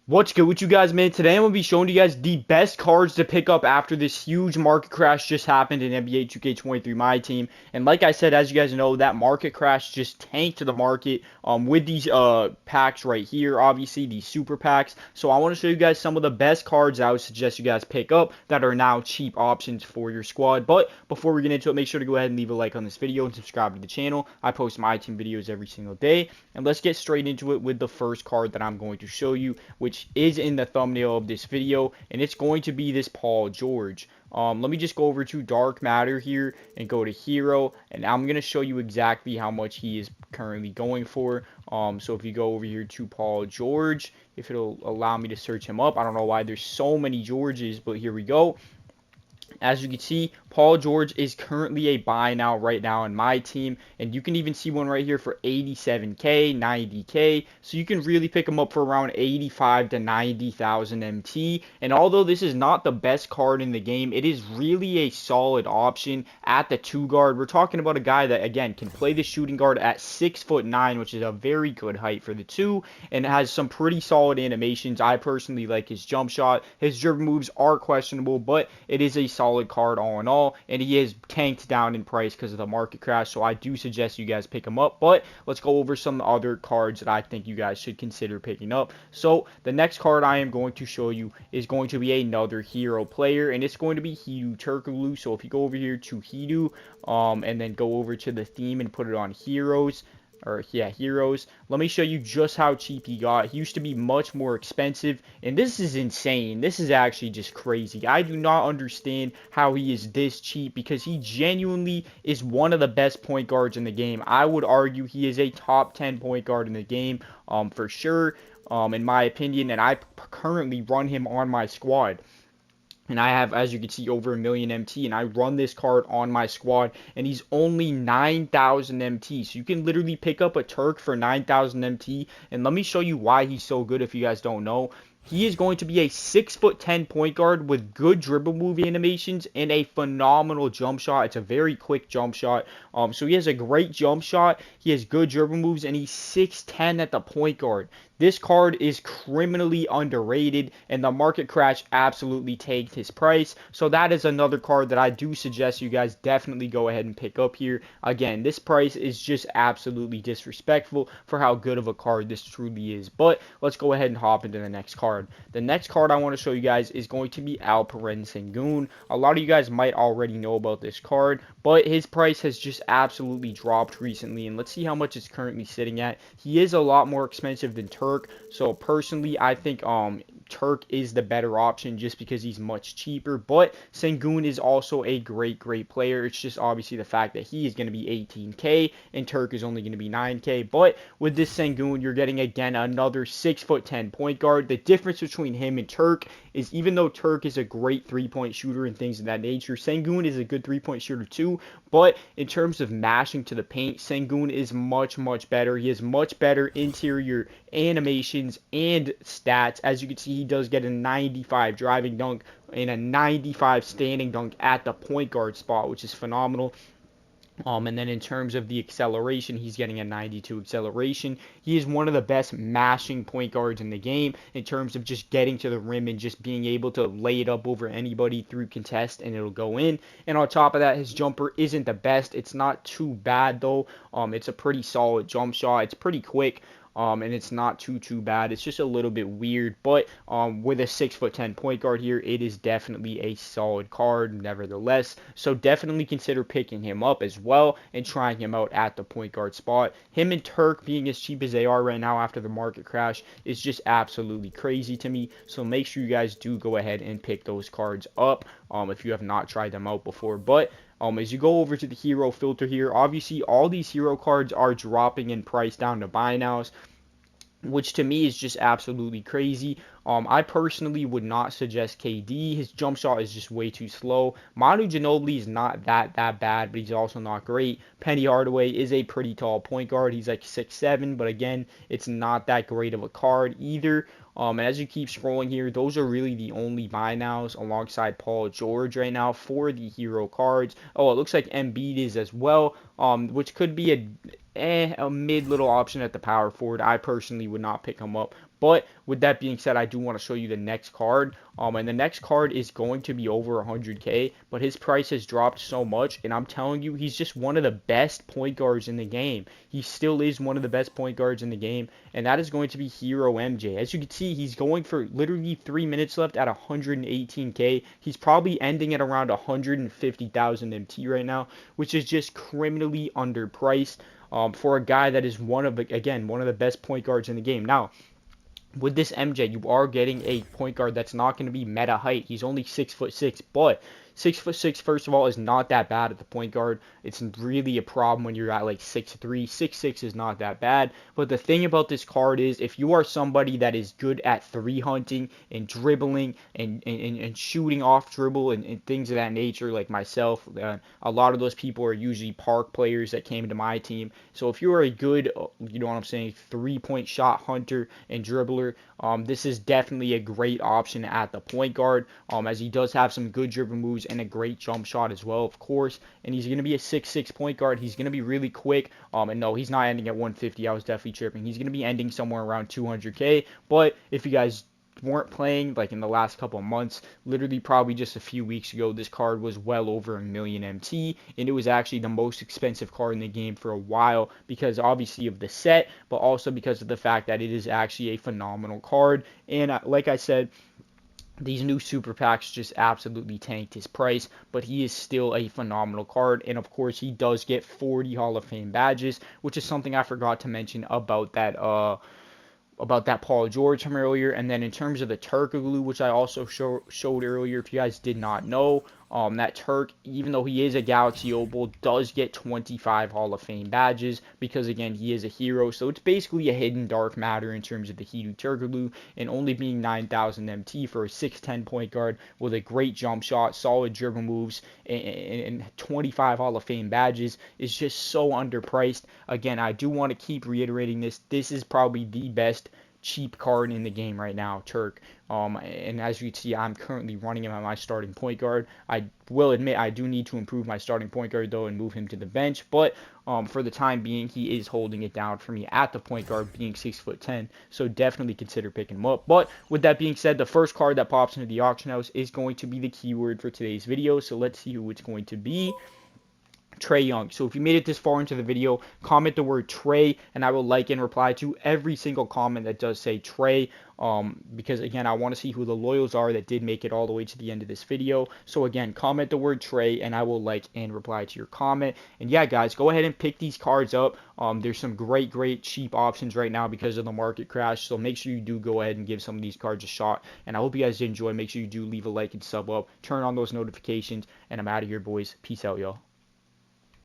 What's good with you guys, man? Today I'm going to be showing you guys the best cards to pick up after this huge market crash just happened in NBA 2K23 My Team. And like I said, as you guys know, that market crash just tanked the market with these packs right here, obviously, these super packs. So I want to show you guys some of the best cards I would suggest you guys pick up that are now cheap options for your squad. But before we get into it, make sure to go ahead and leave a like on this video and subscribe to the channel. I post My Team videos every single day. And let's get straight into it with the first card that I'm going to show you, which is in the thumbnail of this video, and it's going to be this Paul George. Let me just go over to Dark Matter here and go to Hero, and I'm going to show you exactly how much he is currently going for. So if you go over here to Paul George, if it'll allow me to search him up, I don't know why there's so many Georges, but here we go. As you can see, Paul George is currently a buy now right now in My Team, and you can even see one right here for 87k, 90k, so you can really pick him up for around 85 to 90,000 MT. And although this is not the best card in the game, it is really a solid option at the 2 guard. We're talking about a guy that, again, can play the shooting guard at 6'9", which is a very good height for the 2, and has some pretty solid animations. I personally like his jump shot. His dribble moves are questionable, but it is a solid card all in all, and he is tanked down in price because of the market crash, so I do suggest you guys pick him up. But let's go over some other cards that I think you guys should consider picking up. So the next card I am going to show you is going to be another hero player, and it's going to be Hedo Turkoglu. So if you go over here to Hedo, and then go over to the theme and put it on heroes, heroes. Let me show you just how cheap he got. He used to be much more expensive, and this is insane. This is actually just crazy. I do not understand how he is this cheap, because he genuinely is one of the best point guards in the game. I would argue he is a top 10 point guard in the game, for sure, in my opinion, and I currently run him on my squad. And I have, as you can see, over a million MT, and I run this card on my squad, and he's only 9,000 MT. So you can literally pick up a Turk for 9,000 MT, and let me show you why he's so good if you guys don't know. He is going to be a 6'10" point guard with good dribble move animations and a phenomenal jump shot. It's a very quick jump shot. So he has a great jump shot. He has good dribble moves, and he's 6'10" at the point guard. This card is criminally underrated, and the market crash absolutely tanked his price. So that is another card that I do suggest you guys definitely go ahead and pick up here. Again, this price is just absolutely disrespectful for how good of a card this truly is. But let's go ahead and hop into the next card. The next card I want to show you guys is going to be Alperen Sengun. A lot of you guys might already know about this card, but his price has just absolutely dropped recently, and let's see how much it's currently sitting at. He is a lot more expensive than Turk, so personally I think Turk is the better option just because he's much cheaper, but Sengun is also a great player. It's just obviously the fact that he is going to be 18k and Turk is only going to be 9k. But with this Sengun, you're getting again another 6'10" point guard. The difference between him and Turk is, even though Turk is a great 3-point shooter and things of that nature, Sengun is a good 3-point shooter too, but in terms of mashing to the paint, Sengun is much better. He has much better interior animations and stats. As you can see, he does get a 95 driving dunk and a 95 standing dunk at the point guard spot, which is phenomenal. And then in terms of the acceleration, he's getting a 92 acceleration. He is one of the best mashing point guards in the game in terms of just getting to the rim and just being able to lay it up over anybody through contest and it'll go in. And on top of that, his jumper isn't the best. It's not too bad though. It's a pretty solid jump shot. It's pretty quick. And it's not too bad. It's just a little bit weird, but with a 6'10" point guard here, it is definitely a solid card nevertheless. So definitely consider picking him up as well and trying him out at the point guard spot. Him and Turk being as cheap as they are right now after the market crash is just absolutely crazy to me. So make sure you guys do go ahead and pick those cards up if you have not tried them out before. But as you go over to the hero filter here, obviously all these hero cards are dropping in price down to buy nows, which to me is just absolutely crazy. I personally would not suggest KD. His jump shot is just way too slow. Manu Ginobili is not that bad, but he's also not great. Penny Hardaway is a pretty tall point guard. He's like 6'7", but again, it's not that great of a card either. And as you keep scrolling here, those are really the only buy nows alongside Paul George right now for the hero cards. Oh, it looks like Embiid is as well, which could be a mid little option at the power forward. I personally would not pick him up, But with that being said, I do want to show you the next card. And the next card is going to be over 100K, but his price has dropped so much, and I'm telling you, he's just one of the best point guards in the game. He still is one of the best point guards in the game, and that is going to be Hero MJ. As you can see, he's going for literally 3 minutes left at 118K. He's probably ending at around 150,000 MT right now, which is just criminally underpriced for a guy that is one of the best point guards in the game. Now, with this MJ, you are getting a point guard that's not going to be meta height. He's only 6'6", but 6'6", first of all, is not that bad at the point guard. It's really a problem when you're at like 6'3". 6'6" is not that bad. But the thing about this card is, if you are somebody that is good at three hunting and dribbling and shooting off dribble and things of that nature, like myself, a lot of those people are usually park players that came into my team. So if you are a good, you know what I'm saying, 3-point shot hunter and dribbler, this is definitely a great option at the point guard, as he does have some good dribble moves and a great jump shot as well, of course. And he's going to be a 6'6" point guard. He's going to be really quick. And no, he's not ending at 150. I was definitely tripping. He's going to be ending somewhere around 200K. But if you guys weren't playing like in the last couple of months, literally probably just a few weeks ago, this card was well over 1,000,000 MT, and it was actually the most expensive card in the game for a while, because obviously of the set, but also because of the fact that it is actually a phenomenal card. And like I said, these new super packs just absolutely tanked his price, but he is still a phenomenal card. And of course, he does get 40 Hall of Fame badges, which is something I forgot to mention about that Paul George from earlier. And then in terms of the Turkoglu, which I also showed earlier, if you guys did not know, that Turk, even though he is a Galaxy Opal, does get 25 Hall of Fame badges, because again, he is a hero. So it's basically a hidden dark matter in terms of the Hedo Turkoglu, and only being 9,000 MT for a 6'10" point guard with a great jump shot, solid dribble moves, and 25 Hall of Fame badges is just so underpriced. Again, I do want to keep reiterating this. This is probably the best cheap card in the game right now, Turk. And as you can see, I'm currently running him at my starting point guard. I will admit I do need to improve my starting point guard though and move him to the bench, but for the time being, he is holding it down for me at the point guard, being 6'10", so definitely consider picking him up. But with that being said, the first card that pops into the auction house is going to be the keyword for today's video, so let's see who it's going to be. Trae Young. So if you made it this far into the video, comment the word Trae, and I will like and reply to every single comment that does say Trae, because again, I want to see who the loyals are that did make it all the way to the end of this video. So again, comment the word Trae, and I will like and reply to your comment. And yeah, guys, go ahead and pick these cards up. There's some great cheap options right now because of the market crash, so make sure you do go ahead and give some of these cards a shot. And I hope you guys did enjoy. Make sure you do leave a like and sub up, turn on those notifications, and I'm out of here, boys. Peace out, y'all.